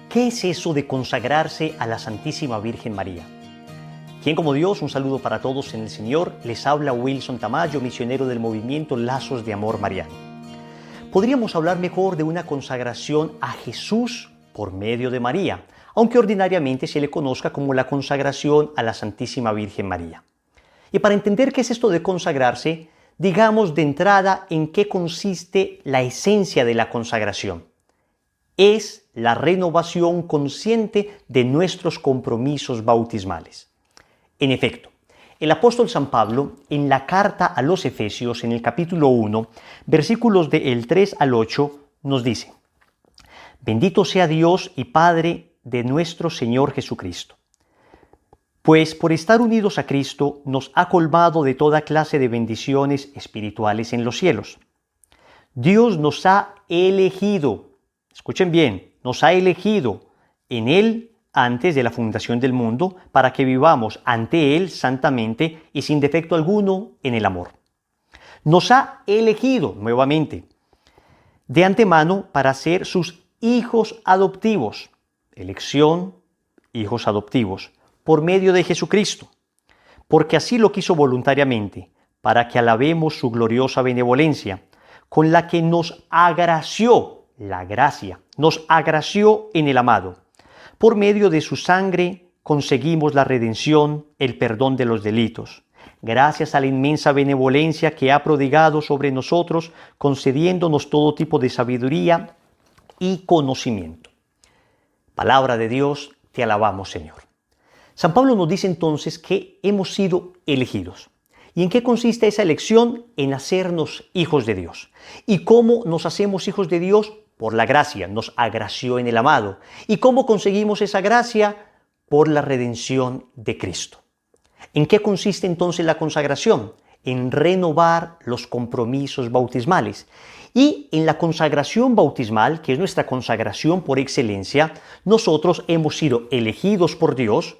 ¿Qué es eso de consagrarse a la Santísima Virgen María? ¿Quién como Dios? Un saludo para todos en el Señor. Les habla Wilson Tamayo, misionero del movimiento Lazos de Amor Mariano. Podríamos hablar mejor de una consagración a Jesús por medio de María, aunque ordinariamente se le conozca como la consagración a la Santísima Virgen María. Y para entender qué es esto de consagrarse, digamos de entrada en qué consiste la esencia de la consagración. Es la renovación consciente de nuestros compromisos bautismales. En efecto, el apóstol San Pablo, en la carta a los Efesios, en el capítulo 1, versículos del 3 al 8, nos dice: Bendito sea Dios y Padre de nuestro Señor Jesucristo, pues por estar unidos a Cristo nos ha colmado de toda clase de bendiciones espirituales en los cielos. Dios nos ha elegido, escuchen bien, nos ha elegido en Él antes de la fundación del mundo para que vivamos ante Él santamente y sin defecto alguno en el amor. Nos ha elegido nuevamente de antemano para ser sus hijos adoptivos, elección, hijos adoptivos, por medio de Jesucristo, porque así lo quiso voluntariamente, para que alabemos su gloriosa benevolencia, con la que nos agració la gracia, nos agració en el amado. Por medio de su sangre conseguimos la redención, el perdón de los delitos, gracias a la inmensa benevolencia que ha prodigado sobre nosotros, concediéndonos todo tipo de sabiduría y conocimiento. Palabra de Dios, te alabamos, Señor. San Pablo nos dice entonces que hemos sido elegidos. ¿Y en qué consiste esa elección? En hacernos hijos de Dios. ¿Y cómo nos hacemos hijos de Dios? Por la gracia, nos agració en el amado. ¿Y cómo conseguimos esa gracia? Por la redención de Cristo. ¿En qué consiste entonces la consagración? En renovar los compromisos bautismales. Y en la consagración bautismal, que es nuestra consagración por excelencia, nosotros hemos sido elegidos por Dios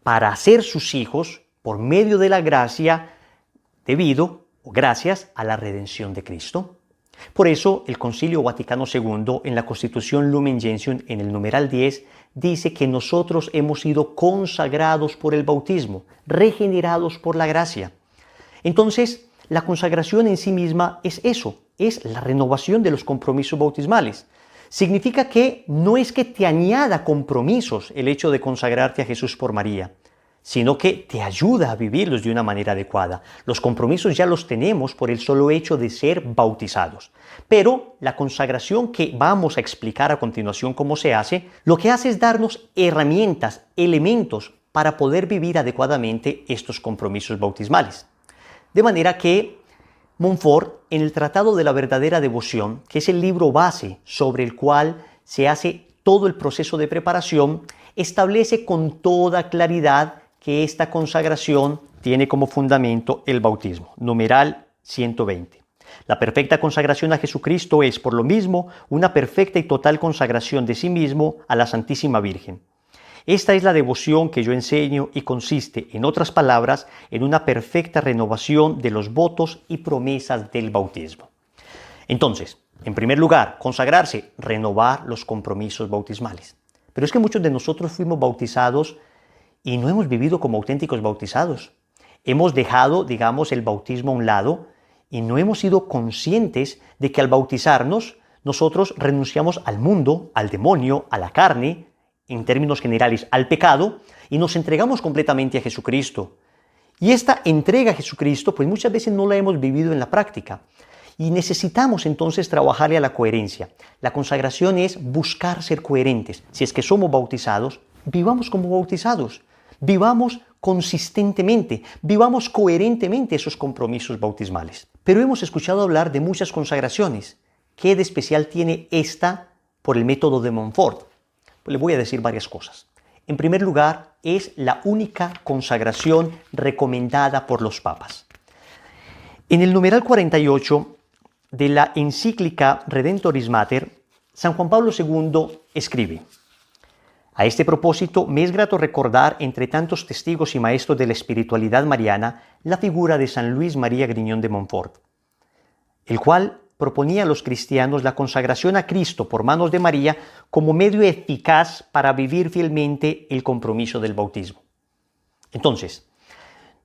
para ser sus hijos por medio de la gracia debido o gracias a la redención de Cristo. Por eso el Concilio Vaticano II en la Constitución Lumen Gentium en el numeral 10 dice que nosotros hemos sido consagrados por el bautismo, regenerados por la gracia. Entonces, la consagración en sí misma es eso, es la renovación de los compromisos bautismales. Significa que no es que te añada compromisos el hecho de consagrarte a Jesús por María, sino que te ayuda a vivirlos de una manera adecuada. Los compromisos ya los tenemos por el solo hecho de ser bautizados. Pero la consagración que vamos a explicar a continuación cómo se hace, lo que hace es darnos herramientas, elementos para poder vivir adecuadamente estos compromisos bautismales. De manera que Montfort, en el Tratado de la Verdadera Devoción, que es el libro base sobre el cual se hace todo el proceso de preparación, establece con toda claridad que esta consagración tiene como fundamento el bautismo. Numeral 120. La perfecta consagración a Jesucristo es, por lo mismo, una perfecta y total consagración de sí mismo a la Santísima Virgen. Esta es la devoción que yo enseño y consiste, en otras palabras, en una perfecta renovación de los votos y promesas del bautismo. Entonces, en primer lugar, consagrarse, renovar los compromisos bautismales. Pero es que muchos de nosotros fuimos bautizados y no hemos vivido como auténticos bautizados. Hemos dejado, digamos, el bautismo a un lado y no hemos sido conscientes de que al bautizarnos nosotros renunciamos al mundo, al demonio, a la carne, en términos generales al pecado, y nos entregamos completamente a Jesucristo. Y esta entrega a Jesucristo, pues muchas veces no la hemos vivido en la práctica. Y necesitamos entonces trabajarle a la coherencia. La consagración es buscar ser coherentes. Si es que somos bautizados, vivamos como bautizados. Vivamos consistentemente, vivamos coherentemente esos compromisos bautismales. Pero hemos escuchado hablar de muchas consagraciones. ¿Qué de especial tiene esta por el método de Montfort? Pues le voy a decir varias cosas. En primer lugar, es la única consagración recomendada por los papas. En el numeral 48 de la encíclica Redemptoris Mater, San Juan Pablo II escribe: A este propósito, me es grato recordar, entre tantos testigos y maestros de la espiritualidad mariana, la figura de San Luis María Grignion de Montfort, el cual proponía a los cristianos la consagración a Cristo por manos de María como medio eficaz para vivir fielmente el compromiso del bautismo. Entonces,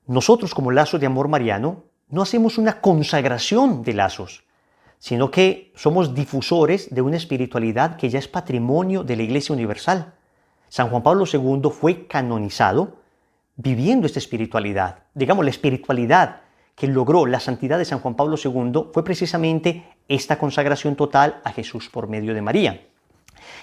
nosotros como Lazos de Amor Mariano no hacemos una consagración de lazos, sino que somos difusores de una espiritualidad que ya es patrimonio de la Iglesia Universal. San Juan Pablo II fue canonizado viviendo esta espiritualidad. Digamos, la espiritualidad que logró la santidad de San Juan Pablo II fue precisamente esta consagración total a Jesús por medio de María.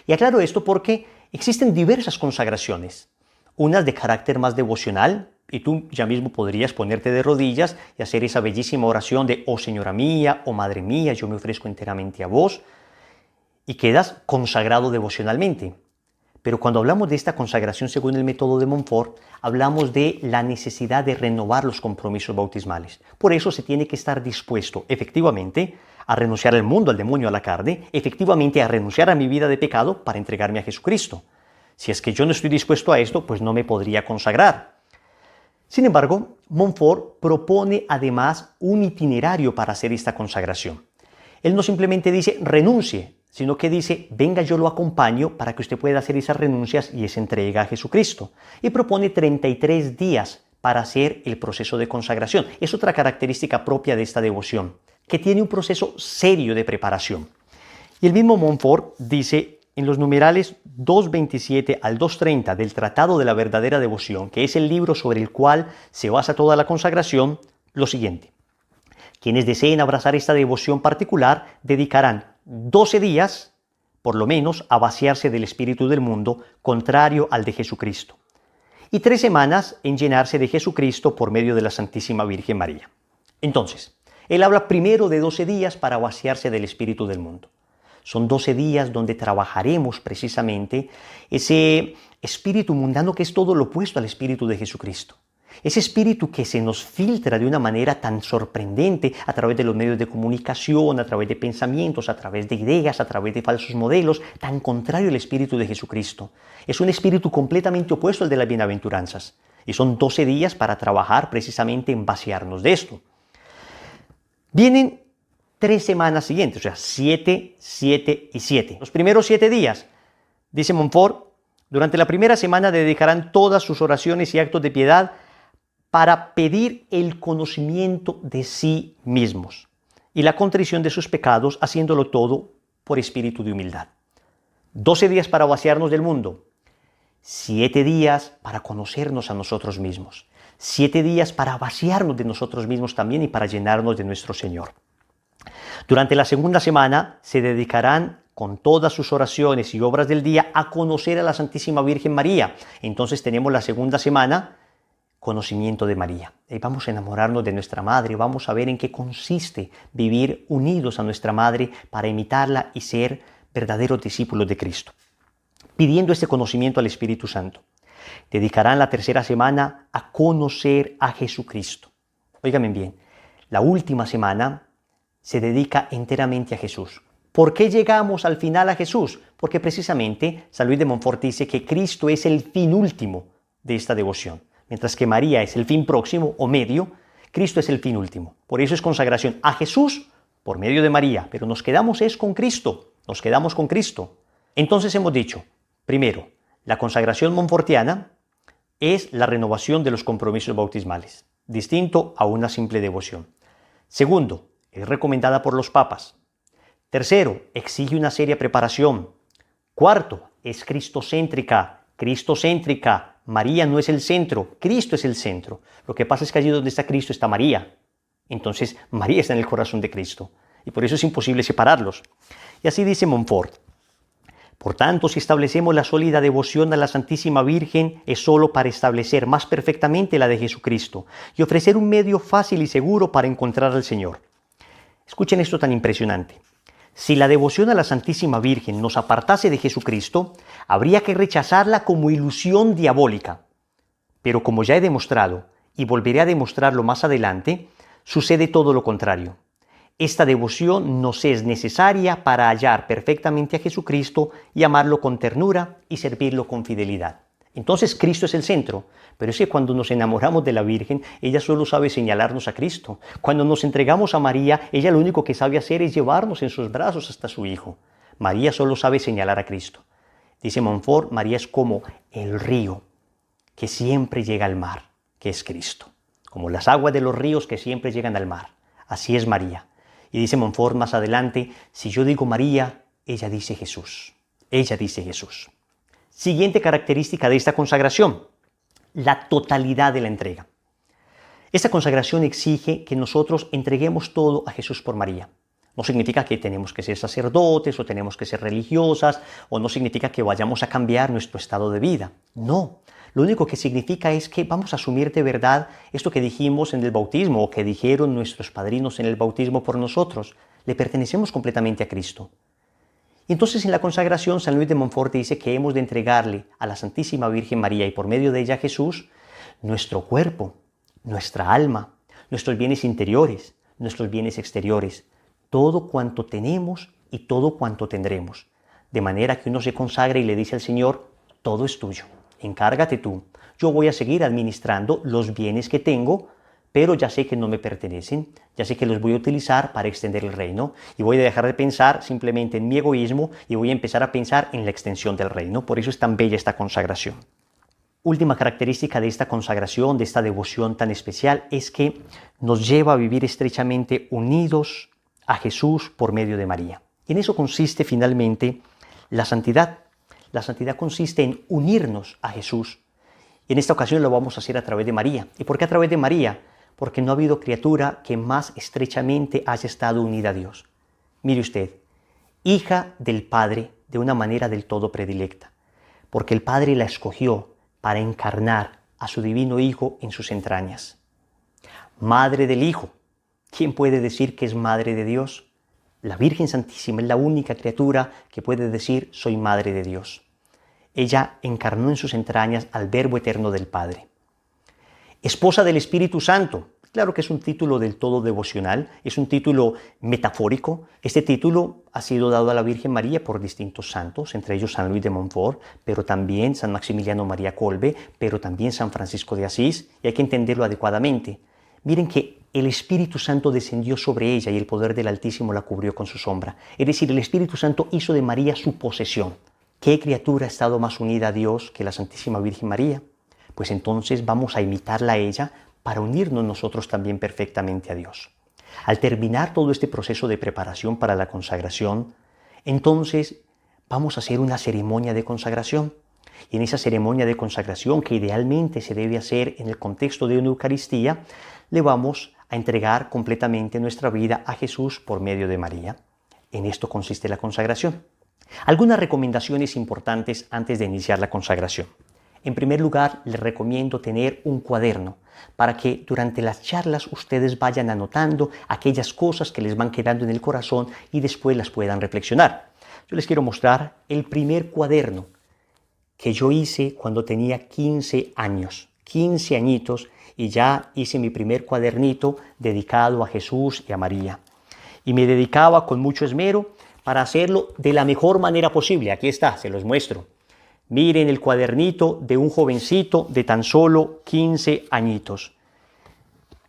Y aclaro esto porque existen diversas consagraciones, unas de carácter más devocional, y tú ya mismo podrías ponerte de rodillas y hacer esa bellísima oración de «Oh Señora mía, oh Madre mía, yo me ofrezco enteramente a vos», y quedas consagrado devocionalmente. Pero cuando hablamos de esta consagración según el método de Montfort, hablamos de la necesidad de renovar los compromisos bautismales. Por eso se tiene que estar dispuesto, efectivamente, a renunciar al mundo, al demonio, a la carne, efectivamente a renunciar a mi vida de pecado para entregarme a Jesucristo. Si es que yo no estoy dispuesto a esto, pues no me podría consagrar. Sin embargo, Montfort propone además un itinerario para hacer esta consagración. Él no simplemente dice renuncie, sino que dice venga, yo lo acompaño para que usted pueda hacer esas renuncias y esa entrega a Jesucristo. Y propone 33 días para hacer el proceso de consagración. Es otra característica propia de esta devoción, que tiene un proceso serio de preparación. Y el mismo Montfort dice en los numerales 227 al 230 del Tratado de la Verdadera Devoción, que es el libro sobre el cual se basa toda la consagración, lo siguiente: quienes deseen abrazar esta devoción particular dedicarán 12 días, por lo menos, a vaciarse del espíritu del mundo, contrario al de Jesucristo, y 3 semanas en llenarse de Jesucristo por medio de la Santísima Virgen María. Entonces, él habla primero de 12 días para vaciarse del espíritu del mundo. Son 12 días donde trabajaremos precisamente ese espíritu mundano que es todo lo opuesto al espíritu de Jesucristo. Ese espíritu que se nos filtra de una manera tan sorprendente a través de los medios de comunicación, a través de pensamientos, a través de ideas, a través de falsos modelos, tan contrario al espíritu de Jesucristo. Es un espíritu completamente opuesto al de las bienaventuranzas. Y son 12 días para trabajar precisamente en vaciarnos de esto. Vienen 3 semanas siguientes, o sea, 7, 7 y 7. Los primeros 7 días, dice Montfort, durante la primera semana dedicarán todas sus oraciones y actos de piedad para pedir el conocimiento de sí mismos y la contrición de sus pecados, haciéndolo todo por espíritu de humildad. 12 días para vaciarnos del mundo, 7 días para conocernos a nosotros mismos, 7 días para vaciarnos de nosotros mismos también y para llenarnos de nuestro Señor. Durante la segunda semana se dedicarán con todas sus oraciones y obras del día a conocer a la Santísima Virgen María. Entonces tenemos la segunda semana, conocimiento de María. Y vamos a enamorarnos de nuestra Madre, vamos a ver en qué consiste vivir unidos a nuestra Madre para imitarla y ser verdaderos discípulos de Cristo, pidiendo este conocimiento al Espíritu Santo. Dedicarán la tercera semana a conocer a Jesucristo. Óigame bien, la última semana se dedica enteramente a Jesús. ¿Por qué llegamos al final a Jesús? Porque precisamente San Luis de Montfort dice que Cristo es el fin último de esta devoción. Mientras que María es el fin próximo o medio, Cristo es el fin último. Por eso es consagración a Jesús por medio de María, pero nos quedamos con Cristo, nos quedamos con Cristo. Entonces hemos dicho, primero, la consagración montfortiana es la renovación de los compromisos bautismales, distinto a una simple devoción. Segundo, es recomendada por los papas. Tercero, exige una seria preparación. Cuarto, es cristocéntrica. Cristocéntrica. María no es el centro, Cristo es el centro. Lo que pasa es que allí donde está Cristo está María. Entonces, María está en el corazón de Cristo. Y por eso es imposible separarlos. Y así dice Montfort. Por tanto, si establecemos la sólida devoción a la Santísima Virgen, es sólo para establecer más perfectamente la de Jesucristo y ofrecer un medio fácil y seguro para encontrar al Señor. Escuchen esto tan impresionante. Si la devoción a la Santísima Virgen nos apartase de Jesucristo, habría que rechazarla como ilusión diabólica. Pero como ya he demostrado, y volveré a demostrarlo más adelante, sucede todo lo contrario. Esta devoción nos es necesaria para hallar perfectamente a Jesucristo y amarlo con ternura y servirlo con fidelidad. Entonces Cristo es el centro. Pero es que cuando nos enamoramos de la Virgen, ella solo sabe señalarnos a Cristo. Cuando nos entregamos a María, ella lo único que sabe hacer es llevarnos en sus brazos hasta su Hijo. María solo sabe señalar a Cristo. Dice Montfort, María es como el río que siempre llega al mar, que es Cristo. Como las aguas de los ríos que siempre llegan al mar. Así es María. Y dice Montfort más adelante, si yo digo María, ella dice Jesús. Ella dice Jesús. Siguiente característica de esta consagración, la totalidad de la entrega. Esta consagración exige que nosotros entreguemos todo a Jesús por María. No significa que tenemos que ser sacerdotes o tenemos que ser religiosas o no significa que vayamos a cambiar nuestro estado de vida. No, lo único que significa es que vamos a asumir de verdad esto que dijimos en el bautismo o que dijeron nuestros padrinos en el bautismo por nosotros. Le pertenecemos completamente a Cristo. Entonces en la consagración San Luis de Montfort dice que hemos de entregarle a la Santísima Virgen María y por medio de ella a Jesús nuestro cuerpo, nuestra alma, nuestros bienes interiores, nuestros bienes exteriores, todo cuanto tenemos y todo cuanto tendremos. De manera que uno se consagra y le dice al Señor, todo es tuyo, encárgate tú. Yo voy a seguir administrando los bienes que tengo, pero ya sé que no me pertenecen, ya sé que los voy a utilizar para extender el reino y voy a dejar de pensar simplemente en mi egoísmo y voy a empezar a pensar en la extensión del reino. Por eso es tan bella esta consagración. Última característica de esta consagración, de esta devoción tan especial, es que nos lleva a vivir estrechamente unidos a Jesús por medio de María. Y en eso consiste finalmente la santidad. La santidad consiste en unirnos a Jesús. Y en esta ocasión lo vamos a hacer a través de María. ¿Y por qué a través de María? Porque no ha habido criatura que más estrechamente haya estado unida a Dios. Mire usted, hija del Padre de una manera del todo predilecta, porque el Padre la escogió para encarnar a su divino Hijo en sus entrañas. Madre del Hijo. ¿Quién puede decir que es madre de Dios? La Virgen Santísima es la única criatura que puede decir soy madre de Dios. Ella encarnó en sus entrañas al Verbo eterno del Padre. Esposa del Espíritu Santo. Claro que es un título del todo devocional, es un título metafórico. Este título ha sido dado a la Virgen María por distintos santos, entre ellos San Luis de Montfort, pero también San Maximiliano María Kolbe, pero también San Francisco de Asís, y hay que entenderlo adecuadamente. Miren que el Espíritu Santo descendió sobre ella y el poder del Altísimo la cubrió con su sombra. Es decir, el Espíritu Santo hizo de María su posesión. ¿Qué criatura ha estado más unida a Dios que la Santísima Virgen María? Pues entonces vamos a imitarla a ella para unirnos nosotros también perfectamente a Dios. Al terminar todo este proceso de preparación para la consagración, entonces vamos a hacer una ceremonia de consagración. Y en esa ceremonia de consagración, que idealmente se debe hacer en el contexto de una Eucaristía, le vamos a entregar completamente nuestra vida a Jesús por medio de María. En esto consiste la consagración. Algunas recomendaciones importantes antes de iniciar la consagración. En primer lugar, les recomiendo tener un cuaderno para que durante las charlas ustedes vayan anotando aquellas cosas que les van quedando en el corazón y después las puedan reflexionar. Yo les quiero mostrar el primer cuaderno que yo hice cuando tenía 15 años, 15 añitos, y ya hice mi primer cuadernito dedicado a Jesús y a María. Y me dedicaba con mucho esmero para hacerlo de la mejor manera posible. Aquí está, se los muestro. Miren el cuadernito de un jovencito de tan solo 15 añitos,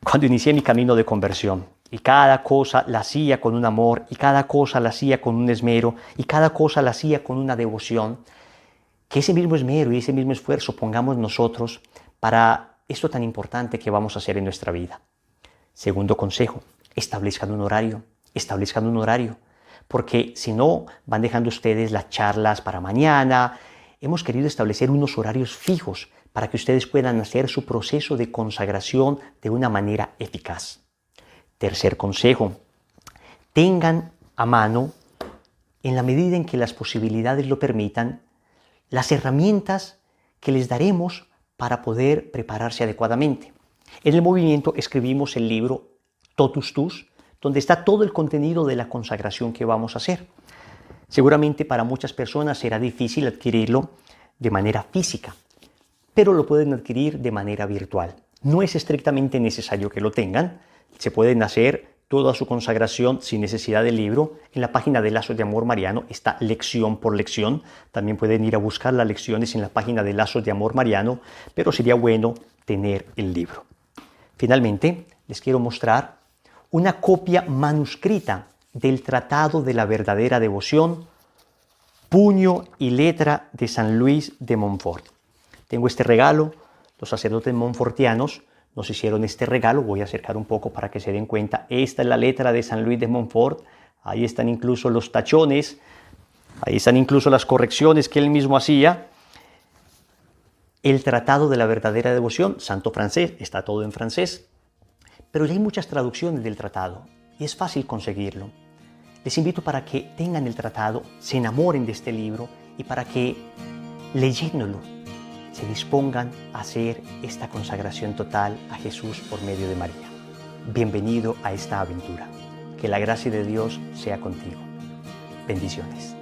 cuando inicié mi camino de conversión. Y cada cosa la hacía con un amor, y cada cosa la hacía con un esmero, y cada cosa la hacía con una devoción. Que ese mismo esmero y ese mismo esfuerzo pongamos nosotros para esto tan importante que vamos a hacer en nuestra vida. Segundo consejo, establezcan un horario, porque si no, van dejando ustedes las charlas para mañana. Hemos querido establecer unos horarios fijos para que ustedes puedan hacer su proceso de consagración de una manera eficaz. Tercer consejo, tengan a mano, en la medida en que las posibilidades lo permitan, las herramientas que les daremos para poder prepararse adecuadamente. En el movimiento escribimos el libro Totus Tus, donde está todo el contenido de la consagración que vamos a hacer. Seguramente para muchas personas será difícil adquirirlo de manera física, pero lo pueden adquirir de manera virtual. No es estrictamente necesario que lo tengan, se pueden hacer toda su consagración sin necesidad del libro. En la página de Lazos de Amor Mariano está lección por lección. También pueden ir a buscar las lecciones en la página de Lazos de Amor Mariano, pero sería bueno tener el libro. Finalmente, les quiero mostrar una copia manuscrita del Tratado de la Verdadera Devoción, puño y letra de San Luis de Montfort. Tengo este regalo. Los sacerdotes montfortianos nos hicieron este regalo. Voy a acercar un poco para que se den cuenta. Esta es la letra de San Luis de Montfort. Ahí están incluso los tachones. Ahí están incluso las correcciones que él mismo hacía. El Tratado de la Verdadera Devoción, santo francés, está todo en francés. Pero ya hay muchas traducciones del tratado y es fácil conseguirlo. Les invito para que tengan el tratado, se enamoren de este libro y para que, leyéndolo, se dispongan a hacer esta consagración total a Jesús por medio de María. Bienvenido a esta aventura. Que la gracia de Dios sea contigo. Bendiciones.